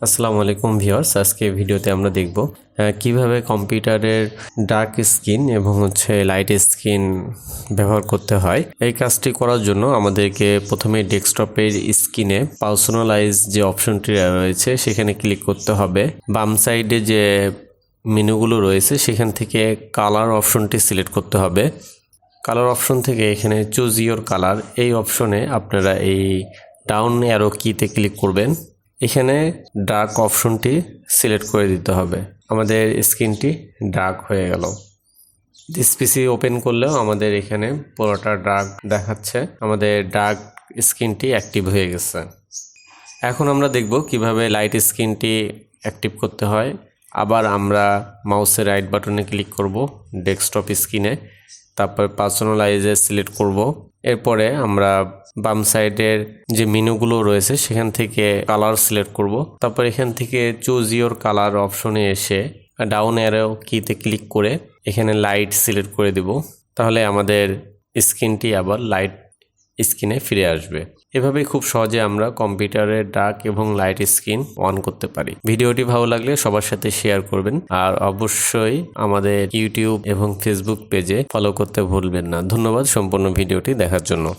আসসালামু আলাইকুম ভিউয়ার্স, আজকে ভিডিওতে আমরা দেখব কিভাবে কম্পিউটারের ডার্ক স্ক্রিন এবং লাইট স্ক্রিন ব্যবহার করতে হয়। এই কাজটি করার জন্য আমাদেরকে প্রথমে ডেস্কটপের স্ক্রিনে পার্সোনালাইজ যে অপশনটি রয়েছে সেখানে ক্লিক করতে হবে। বাম সাইডে যে মেনুগুলো রয়েছে সেখান থেকে কালার অপশনটি সিলেক্ট করতে হবে। কালার অপশন থেকে এখানে চুজ ইওর কালার এই অপশনে আপনারা এই ডাউন অ্যারো কিতে ক্লিক করবেন। এখানে ডার্ক অপশনটি সিলেক্ট করে দিতে হবে। আমাদের স্ক্রিনটি ডার্ক হয়ে গেল। পিসি ওপেন করলেও আমাদের এখানে পুরোটা ডার্ক দেখাচ্ছে। আমাদের ডার্ক স্ক্রিনটি অ্যাক্টিভ হয়ে গেছে। এখন আমরা দেখব কিভাবে লাইট স্ক্রিনটি অ্যাক্টিভ করতে হয়। আবার আমরা মাউসের রাইট বাটনে ক্লিক করব ডেস্কটপ স্ক্রিনে, তারপর পার্সোনালাইজে সিলেক্ট করব। এরপরে আমরা বাম সাইডের যে মেনুগুলো রয়েছে সেখান থেকে কালার সিলেক্ট করব। তারপর এখান থেকে চুজ ইওর কালার অপশনে এসে ডাউন অ্যারো কিতে ক্লিক করে এখানে লাইট সিলেক্ট করে দেব। তাহলে আমাদের স্ক্রিনটি আবার লাইট স্ক্রিনে ফিরে আসবে। এভাবেই খুব সহজে আমরা কম্পিউটারের ডার্ক এবং লাইট স্ক্রিন অন করতে পারি। ভিডিওটি ভালো লাগলে সবার সাথে শেয়ার করবেন, আর অবশ্যই আমাদের ইউটিউব এবং ফেসবুক পেজে ফলো করতে ভুলবেন না। ধন্যবাদ সম্পূর্ণ ভিডিওটি দেখার জন্য।